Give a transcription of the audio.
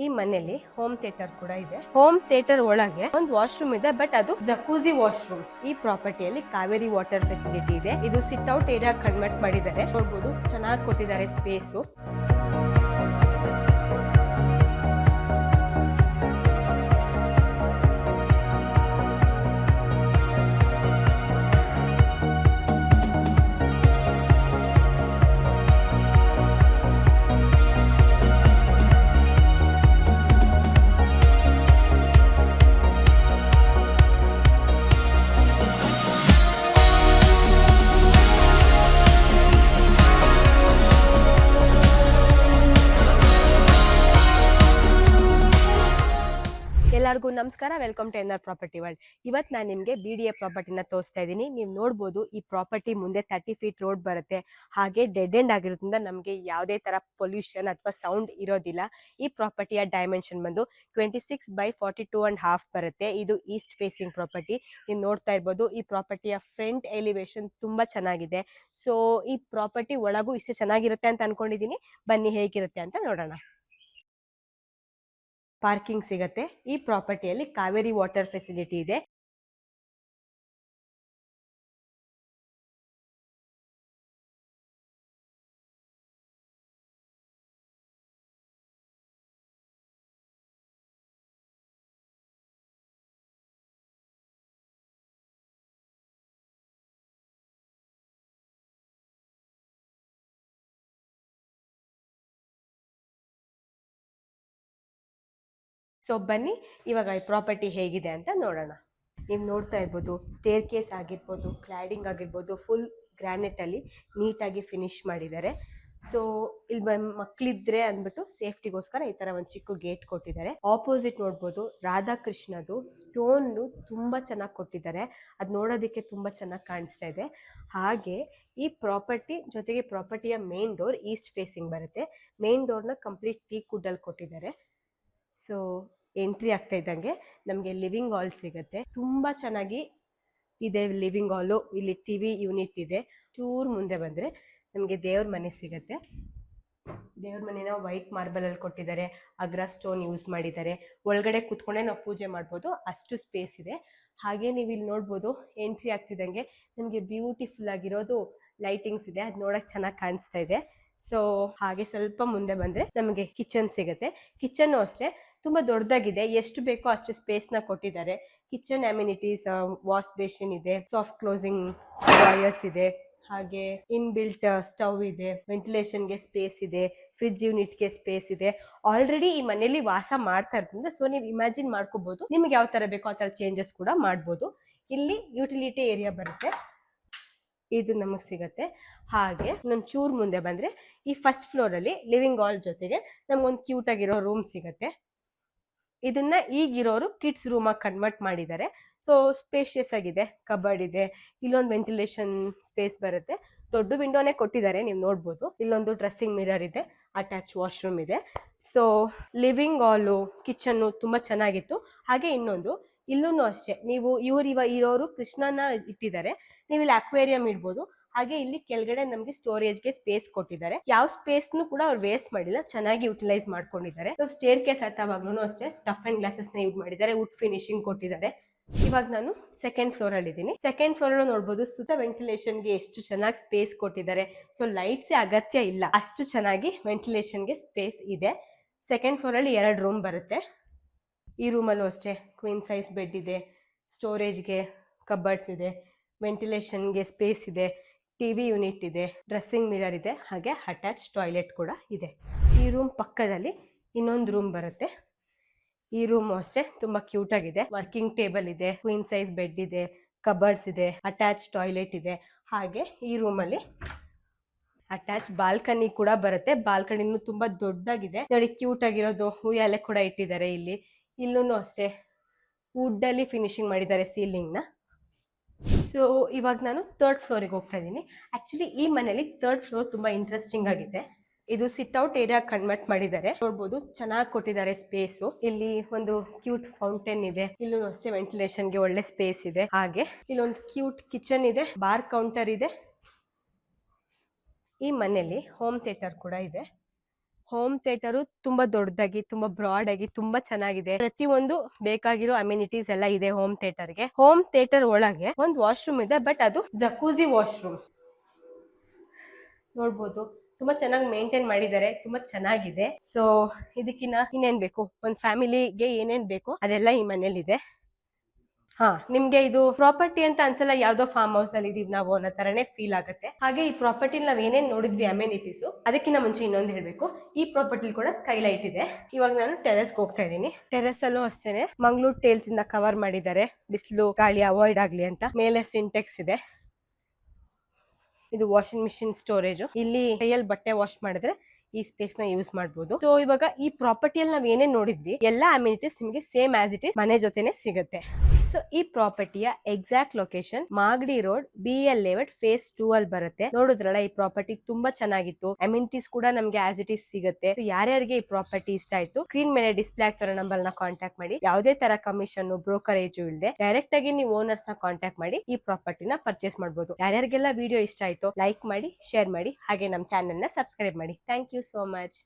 ಈ ಮನೆಯಲ್ಲಿ home theatre ಕೂಡ ಇದೆ. ಹೋಮ್ ಥಿಯೇಟರ್ ಒಳಗೆ ಒಂದು ವಾಶ್ರೂಮ್ ಇದೆ, ಬಟ್ ಅದು ಜಕೂಸಿ ವಾಶ್ರೂಮ್. ಈ ಪ್ರಾಪರ್ಟಿಯಲ್ಲಿ ಕಾವೇರಿ ವಾಟರ್ ಫೆಸಿಲಿಟಿ ಇದೆ. ಇದು ಸಿಟ್ ಔಟ್ ಏರಿಯಾ ಕನ್ವರ್ಟ್ ಮಾಡಿದ್ದಾರೆ. ನೋಡಬಹುದು, ಚೆನ್ನಾಗಿ ಕೊಟ್ಟಿದ್ದಾರೆ ಸ್ಪೇಸ್. ಎಲ್ಲರಿಗೂ ನಮಸ್ಕಾರ, welcome to NR Property World. ಇವತ್ತು ನಾನು ನಿಮಗೆ BDA ಪ್ರಾಪರ್ಟಿನ ತೋರಿಸ್ತಾ ಇದ್ದೀನಿ. ನೀವು ನೋಡ್ಬೋದು, ಈ ಪ್ರಾಪರ್ಟಿ ಮುಂದೆ 30 ಫೀಟ್ ರೋಡ್ ಬರುತ್ತೆ. ಹಾಗೆ ಡೆಡ್ ಎಂಡ್ ಆಗಿರೋದ್ರಿಂದ ನಮಗೆ ಯಾವುದೇ ತರ ಪೊಲ್ಯೂಷನ್ ಅಥವಾ ಸೌಂಡ್ ಇರೋದಿಲ್ಲ. ಈ ಪ್ರಾಪರ್ಟಿಯ ಡೈಮೆನ್ಷನ್ ಬಂದು 26/42.5 ಬರುತ್ತೆ. ಇದು ಈಸ್ಟ್ ಫೇಸಿಂಗ್ ಪ್ರಾಪರ್ಟಿ. ನೀವು ನೋಡ್ತಾ ಇರ್ಬೋದು, ಈ ಪ್ರಾಪರ್ಟಿಯ ಫ್ರಂಟ್ ಎಲಿವೇಶನ್ ತುಂಬಾ ಚೆನ್ನಾಗಿದೆ. ಸೊ ಈ ಪ್ರಾಪರ್ಟಿ ಒಳಗೂ ಇಷ್ಟೇ ಚೆನ್ನಾಗಿರುತ್ತೆ ಅಂತ ಅನ್ಕೊಂಡಿದೀನಿ. ಬನ್ನಿ ಹೇಗಿರುತ್ತೆ ಅಂತ ನೋಡೋಣ. ಪಾರ್ಕಿಂಗ್ ಸಿಗತ್ತೆ. ಈ ಪ್ರಾಪರ್ಟಿಯಲ್ಲಿ ಕಾವೇರಿ ವಾಟರ್ ಫೆಸಿಲಿಟಿ ಇದೆ. ಸೊ ಬನ್ನಿ ಇವಾಗ ಈ ಪ್ರಾಪರ್ಟಿ ಹೇಗಿದೆ ಅಂತ ನೋಡೋಣ. ನೀವು ನೋಡ್ತಾ ಇರ್ಬೋದು, ಸ್ಟೇರ್ ಕೇಸ್ ಆಗಿರ್ಬೋದು, ಕ್ಲಾಡಿಂಗ್ ಆಗಿರ್ಬೋದು, ಫುಲ್ ಗ್ರಾನೈಟ್ ಅಲ್ಲಿ ನೀಟಾಗಿ ಫಿನಿಶ್ ಮಾಡಿದ್ದಾರೆ. ಸೊ ಇಲ್ಲಿ ಮಕ್ಕಳಿದ್ರೆ ಅಂದ್ಬಿಟ್ಟು ಸೇಫ್ಟಿಗೋಸ್ಕರ ಈ ತರ ಒಂದು ಚಿಕ್ಕ ಗೇಟ್ ಕೊಟ್ಟಿದ್ದಾರೆ. ಆಪೋಸಿಟ್ ನೋಡ್ಬೋದು, ರಾಧಾಕೃಷ್ಣದು ಸ್ಟೋನ್ ತುಂಬಾ ಚೆನ್ನಾಗಿ ಕೊಟ್ಟಿದ್ದಾರೆ. ಅದು ನೋಡೋದಕ್ಕೆ ತುಂಬಾ ಚೆನ್ನಾಗಿ ಕಾಣಿಸ್ತಾ ಇದೆ. ಹಾಗೆ ಈ ಪ್ರಾಪರ್ಟಿ ಜೊತೆಗೆ ಪ್ರಾಪರ್ಟಿಯ ಮೇನ್ ಡೋರ್ ಈಸ್ಟ್ ಫೇಸಿಂಗ್ ಬರುತ್ತೆ. ಮೇನ್ ಡೋರ್ನ ಕಂಪ್ಲೀಟ್ ಟೀಕ್ ವುಡ್ ಅಲ್ಲಿ ಕೊಟ್ಟಿದ್ದಾರೆ. ಸೊ ಎಂಟ್ರಿ ಆಗ್ತಾ ಇದ್ದಂಗೆ ನಮಗೆ ಲಿವಿಂಗ್ ಹಾಲ್ ಸಿಗುತ್ತೆ. ತುಂಬಾ ಚೆನ್ನಾಗಿ ಇದೆ ಲಿವಿಂಗ್ ಹಾಲು. ಇಲ್ಲಿ ಟಿವಿ ಯೂನಿಟ್ ಇದೆ. ಚೂರ್ ಮುಂದೆ ಬಂದ್ರೆ ನಮಗೆ ದೇವ್ರ ಮನೆ ಸಿಗತ್ತೆ. ದೇವ್ರ ಮನೆನ ವೈಟ್ ಮಾರ್ಬಲ್ ಅಲ್ಲಿ ಕೊಟ್ಟಿದ್ದಾರೆ. ಅಗ್ರ ಸ್ಟೋನ್ ಯೂಸ್ ಮಾಡಿದ್ದಾರೆ. ಒಳಗಡೆ ಕುತ್ಕೊಂಡೆ ನಾವು ಪೂಜೆ ಮಾಡ್ಬೋದು, ಅಷ್ಟು ಸ್ಪೇಸ್ ಇದೆ. ಹಾಗೆ ನೀವು ಇಲ್ಲಿ ನೋಡ್ಬೋದು, ಎಂಟ್ರಿ ಆಗ್ತಿದ್ದಂಗೆ ನಮಗೆ ಬ್ಯೂಟಿಫುಲ್ ಆಗಿರೋದು ಲೈಟಿಂಗ್ಸ್ ಇದೆ. ಅದು ನೋಡಕ್ ಚೆನ್ನಾಗಿ ಕಾಣಿಸ್ತಾ ಇದೆ. ಸೊ ಹಾಗೆ ಸ್ವಲ್ಪ ಮುಂದೆ ಬಂದ್ರೆ ನಮಗೆ ಕಿಚನ್ ಸಿಗುತ್ತೆ. ಕಿಚನ್ ಅಷ್ಟೇ ತುಂಬಾ ದೊಡ್ಡದಾಗಿದೆ. ಎಷ್ಟು ಬೇಕೋ ಅಷ್ಟು ಸ್ಪೇಸ್ ನ ಕೊಟ್ಟಿದ್ದಾರೆ. ಕಿಚನ್ ಅಮ್ಯುನಿಟೀಸ್, ವಾಶ್ ಬೇಸಿನ್ ಇದೆ, ಸಾಫ್ಟ್ ಕ್ಲೋಸಿಂಗ್ ಡ್ರಾಯರ್ಸ್ ಇದೆ, ಹಾಗೆ ಇನ್ ಬಿಲ್ಟ್ ಸ್ಟವ್ ಇದೆ, ವೆಂಟಿಲೇಷನ್ ಗೆ ಸ್ಪೇಸ್ ಇದೆ, ಫ್ರಿಡ್ಜ್ ಯೂನಿಟ್ ಗೆ ಸ್ಪೇಸ್ ಇದೆ. ಆಲ್ರೆಡಿ ಈ ಮನೆಯಲ್ಲಿ ವಾಸ ಮಾಡ್ತಾ ಇರೋದ್ರಿಂದ ಸೊ ನೀವು ಇಮ್ಯಾಜಿನ್ ಮಾಡ್ಕೋಬಹುದು, ನಿಮ್ಗೆ ಯಾವ ತರ ಬೇಕೋ ಆ ತರ ಚೇಂಜಸ್ ಕೂಡ ಮಾಡ್ಬೋದು. ಇಲ್ಲಿ ಯುಟಿಲಿಟಿ ಏರಿಯಾ ಬರುತ್ತೆ, ಇದು ನಮಗೆ ಸಿಗತ್ತೆ. ಹಾಗೆ ನಾನು ಚೂರ್ ಮುಂದೆ ಬಂದ್ರೆ ಈ ಫಸ್ಟ್ ಫ್ಲೋರ್ ಅಲ್ಲಿ ಲಿವಿಂಗ್ ಹಾಲ್ ಜೊತೆಗೆ ನಮ್ಗೊಂದು ಕ್ಯೂಟ್ ಆಗಿರೋ ರೂಮ್ ಸಿಗತ್ತೆ. ಇದನ್ನ ಈಗಿರೋರು ಕಿಡ್ಸ್ ರೂಮ್ ಆಗಿ ಕನ್ವರ್ಟ್ ಮಾಡಿದ್ದಾರೆ. ಸೊ ಸ್ಪೇಷಿಯಸ್ ಆಗಿದೆ, ಕಬರ್ಡ್ ಇದೆ, ಇಲ್ಲೊಂದು ವೆಂಟಿಲೇಷನ್ ಸ್ಪೇಸ್ ಬರುತ್ತೆ. ದೊಡ್ಡ ವಿಂಡೋನೇ ಕೊಟ್ಟಿದ್ದಾರೆ, ನೀವು ನೋಡ್ಬೋದು. ಇಲ್ಲೊಂದು ಡ್ರೆಸ್ಸಿಂಗ್ ಮಿರರ್ ಇದೆ, ಅಟ್ಯಾಚ್ ವಾಶ್ರೂಮ್ ಇದೆ. ಸೊ ಲಿವಿಂಗ್ ಹಾಲು, ಕಿಚನ್ ತುಂಬಾ ಚೆನ್ನಾಗಿತ್ತು. ಹಾಗೆ ಇನ್ನೊಂದು ಇಲ್ಲೂ ಅಷ್ಟೇ, ನೀವು ಇರೋರು ಕೃಷ್ಣನ ಇಟ್ಟಿದ್ದಾರೆ. ನೀವು ಇಲ್ಲಿ ಅಕ್ವೇರಿಯಂ ಇಡ್ಬೋದು. ಹಾಗೆ ಇಲ್ಲಿ ಕೆಳಗಡೆ ನಮಗೆ ಸ್ಟೋರೇಜ್ಗೆ ಸ್ಪೇಸ್ ಕೊಟ್ಟಿದ್ದಾರೆ. ಯಾವ ಸ್ಪೇಸ್ನು ಕೂಡ ಅವ್ರು ವೇಸ್ಟ್ ಮಾಡಿಲ್ಲ, ಚೆನ್ನಾಗಿ ಯುಟಿಲೈಸ್ ಮಾಡ್ಕೊಂಡಿದ್ದಾರೆ. ಸ್ಟೇರ್ ಕೇಸ್ ಹತ್ತವಾಗ್ಲೂ ಅಷ್ಟೇ ಟಫ್ ಅಂಡ್ ಗ್ಲಾಸಸ್ ನ ಯೂಸ್ ಮಾಡಿದ್ದಾರೆ, ವುಡ್ ಫಿನಿಶಿಂಗ್ ಕೊಟ್ಟಿದ್ದಾರೆ. ಇವಾಗ ನಾನು ಸೆಕೆಂಡ್ ಫ್ಲೋರ್ ಅಲ್ಲಿ ಇದ್ದೀನಿ. ಸೆಕೆಂಡ್ ಫ್ಲೋರ್ ಅಲ್ಲಿ ನೋಡ್ಬೋದು, ಸುತ್ತ ವೆಂಟಿಲೇಷನ್ ಗೆ ಎಷ್ಟು ಚೆನ್ನಾಗಿ ಸ್ಪೇಸ್ ಕೊಟ್ಟಿದ್ದಾರೆ. ಸೊ ಲೈಟ್ಸ್ ಅಗತ್ಯ ಇಲ್ಲ, ಅಷ್ಟು ಚೆನ್ನಾಗಿ ವೆಂಟಿಲೇಷನ್ ಗೆ ಸ್ಪೇಸ್ ಇದೆ. ಸೆಕೆಂಡ್ ಫ್ಲೋರ್ ಅಲ್ಲಿ 2 ರೂಮ್ ಬರುತ್ತೆ. ಈ ರೂಮಲ್ಲೂ ಅಷ್ಟೇ ಕ್ವೀನ್ ಸೈಜ್ ಬೆಡ್ ಇದೆ, ಸ್ಟೋರೇಜ್ಗೆ ಕಬರ್ಡ್ಸ್ ಇದೆ, ವೆಂಟಿಲೇಷನ್ಗೆ ಸ್ಪೇಸ್ ಇದೆ, ಟಿವಿ ಯೂನಿಟ್ ಇದೆ, ಡ್ರೆಸ್ಸಿಂಗ್ ಮಿರರ್ ಇದೆ, ಹಾಗೆ ಅಟ್ಯಾಚ್ ಟಾಯ್ಲೆಟ್ ಕೂಡ ಇದೆ. ಈ ರೂಮ್ ಪಕ್ಕದಲ್ಲಿ ಇನ್ನೊಂದು ರೂಮ್ ಬರುತ್ತೆ. ಈ ರೂಮ್ ಅಷ್ಟೇ ತುಂಬಾ ಕ್ಯೂಟ್ ಆಗಿದೆ. ವರ್ಕಿಂಗ್ ಟೇಬಲ್ ಇದೆ, ಕ್ವೀನ್ ಸೈಜ್ ಬೆಡ್ ಇದೆ, ಕಬರ್ಡ್ಸ್ ಇದೆ, ಅಟ್ಯಾಚ್ ಟಾಯ್ಲೆಟ್ ಇದೆ. ಹಾಗೆ ಈ ರೂಮಲ್ಲಿ ಅಟ್ಯಾಚ್ ಬಾಲ್ಕನಿ ಕೂಡ ಬರುತ್ತೆ. ಬಾಲ್ಕನಿನೂ ತುಂಬಾ ದೊಡ್ಡದಾಗಿದೆ ನೋಡಿ, ಕ್ಯೂಟ್ ಆಗಿರೋದು ಉಯ್ಯಾಲೆ ಕೂಡ ಇಟ್ಟಿದ್ದಾರೆ. ಇಲ್ಲೂ ಅಷ್ಟೇ ವುಡ್ ಅಲ್ಲಿ ಫಿನಿಶಿಂಗ್ ಮಾಡಿದ್ದಾರೆ ಸೀಲಿಂಗ್ ನ. ಸೊ ಇವಾಗ ನಾನು 3rd ಫ್ಲೋರಿಗೆ ಹೋಗ್ತಾ ಇದ್ದೀನಿ. ಆಕ್ಚುಲಿ ಈ ಮನೆಯಲ್ಲಿ 3rd ಫ್ಲೋರ್ ತುಂಬಾ ಇಂಟ್ರೆಸ್ಟಿಂಗ್ ಆಗಿದೆ. ಇದು ಸಿಟ್ ಔಟ್ ಏರಿಯಾ ಕನ್ವರ್ಟ್ ಮಾಡಿದ್ದಾರೆ. ನೋಡ್ಬೋದು, ಚೆನ್ನಾಗಿ ಕೊಟ್ಟಿದ್ದಾರೆ ಸ್ಪೇಸ್. ಇಲ್ಲಿ ಒಂದು ಕ್ಯೂಟ್ ಫೌಂಟೇನ್ ಇದೆ. ಇಲ್ಲೂ ಅಷ್ಟೇ ವೆಂಟಿಲೇಷನ್ ಗೆ ಒಳ್ಳೆ ಸ್ಪೇಸ್ ಇದೆ. ಹಾಗೆ ಇಲ್ಲೊಂದು ಕ್ಯೂಟ್ ಕಿಚನ್ ಇದೆ, ಬಾರ್ ಕೌಂಟರ್ ಇದೆ. ಈ ಮನೆಯಲ್ಲಿ ಹೋಮ್ ಥಿಯೇಟರ್ ಕೂಡ ಇದೆ. ಹೋಮ್ ಥಿಯೇಟರ್ ತುಂಬಾ ದೊಡ್ಡದಾಗಿ, ತುಂಬಾ ಬ್ರಾಡ್ ಆಗಿ, ತುಂಬಾ ಚೆನ್ನಾಗಿದೆ. ಪ್ರತಿಯೊಂದು ಬೇಕಾಗಿರೋ ಅಮ್ಯುನಿಟೀಸ್ ಎಲ್ಲ ಇದೆ ಹೋಮ್ ಥಿಯೇಟರ್ಗೆ. ಹೋಮ್ ಥಿಯೇಟರ್ ಒಳಗೆ ಒಂದು ವಾಶ್ರೂಮ್ ಇದೆ, ಬಟ್ ಅದು ಜಕೂಸಿ ವಾಶ್ರೂಮ್ ನೋಡ್ಬೋದು. ತುಂಬಾ ಚೆನ್ನಾಗಿ ಮೇಂಟೈನ್ ಮಾಡಿದ್ದಾರೆ, ತುಂಬಾ ಚೆನ್ನಾಗಿದೆ. ಸೊ ಇದಕ್ಕಿನ್ನ ಇನ್ನೇನ್ ಬೇಕು, ಒಂದ್ ಫ್ಯಾಮಿಲಿಗೆ ಏನೇನ್ ಬೇಕು ಅದೆಲ್ಲ ಈ ಮನೇಲಿ ಇದೆ. ಹಾ, ನಿಮ್ಗೆ ಇದು ಪ್ರಾಪರ್ಟಿ ಅಂತ ಅನ್ಸಲ್ಲ, ಯಾವ್ದೋ ಫಾರ್ಮ್ ಹೌಸ್ ಅಲ್ಲಿ ಇದೀವಿ ನಾವು ಅನ್ನೋ ತರನೇ ಫೀಲ್ ಆಗುತ್ತೆ. ಹಾಗೆ ಈ ಪ್ರಾಪರ್ಟಿ ನಾವ್ ಏನೇನ್ ನೋಡಿದ್ವಿ ಅಮ್ಯುನಿಟೀಸ್, ಅದಕ್ಕಿಂತ ಮುಂಚೆ ಇನ್ನೊಂದು ಹೇಳ್ಬೇಕು, ಈ ಪ್ರಾಪರ್ಟಿ ಕೂಡ ಸ್ಕೈಲೈಟ್ ಇದೆ. ಇವಾಗ ನಾನು ಟೆರೆಸ್ ಹೋಗ್ತಾ ಇದ್ದೀನಿ. ಟೆರೆಸ್ ಅಲ್ಲೂ ಅಷ್ಟೇನೆ ಮಂಗಳೂರು ಟೇಲ್ಸ್ ಇಂದ ಕವರ್ ಮಾಡಿದ್ದಾರೆ, ಬಿಸಿಲು ಗಾಳಿ ಅವಾಯ್ಡ್ ಆಗ್ಲಿ ಅಂತ. ಮೇಲೆ ಸಿಂಟೆಕ್ಸ್ ಇದೆ. ಇದು ವಾಷಿಂಗ್ ಮಿಷಿನ್ ಸ್ಟೋರೇಜ್. ಇಲ್ಲಿ ಕೈಯಲ್ಲಿ ಬಟ್ಟೆ ವಾಶ್ ಮಾಡಿದ್ರೆ ಈ ಸ್ಪೇಸ್ ನ ಯೂಸ್ ಮಾಡಬಹುದು. ಸೊ ಇವಾಗ ಈ ಪ್ರಾಪರ್ಟಿಯಲ್ಲಿ ನಾವ್ ಏನೇನ್ ನೋಡಿದ್ವಿ ಎಲ್ಲಾ ಅಮ್ಯುನಿಟೀಸ್ ನಿಮಗೆ ಸೇಮ್ ಆಸ್ ಇಟ್ ಇಸ್ ಮನೆ ಜೊತೆನೆ ಸಿಗುತ್ತೆ. ಸೊ ಈ ಪ್ರಾಪರ್ಟಿಯ exact location Magadi road, BL layout phase 2 ಅಲ್ಲಿ ಬರುತ್ತೆ. ನೋಡಿದ್ರಲ್ಲ, ಈ ಪ್ರಾಪರ್ಟಿ ತುಂಬಾ ಚೆನ್ನಾಗಿತ್ತು. ಅಮ್ಯುನಿಟೀಸ್ ಕೂಡ ನಮ್ಗೆ ಆಸ್ ಇಟ್ ಇಸ್ ಸಿಗುತ್ತೆ. ಯಾರ್ಯಾರಿಗೆ ಈ ಪ್ರಾಪರ್ಟಿ ಇಷ್ಟ ಆಯ್ತು, ಸ್ಕ್ರೀನ್ ಮೇಲೆ ಡಿಸ್ಪ್ಲೇ ಆಗ್ತಿರೋ ನಂಬರ್ ನ ಕಾಂಟ್ಯಾಕ್ಟ್ ಮಾಡಿ. ಯಾವುದೇ ತರ ಕಮಿಷನ್, ಬ್ರೋಕರೇಜ್ ಇಲ್ಲದೆ ಡೈರೆಕ್ಟ್ ಆಗಿ ನೀವು ಓನರ್ಸ್ ನ ಕಾಂಟ್ಯಾಕ್ಟ್ ಮಾಡಿ ಈ ಪ್ರಾಪರ್ಟಿನ ಪರ್ಚೇಸ್ ಮಾಡಬಹುದು. ಯಾರ್ಯಾರಿಗೆಲ್ಲ ವಿಡಿಯೋ ಇಷ್ಟ ಆಯ್ತು ಲೈಕ್ ಮಾಡಿ, ಶೇರ್ ಮಾಡಿ, ಹಾಗೆ ನಮ್ಮ ಚಾನೆಲ್ ನ ಸಬ್ಸ್ಕ್ರೈಬ್ ಮಾಡಿ. Thank you so much.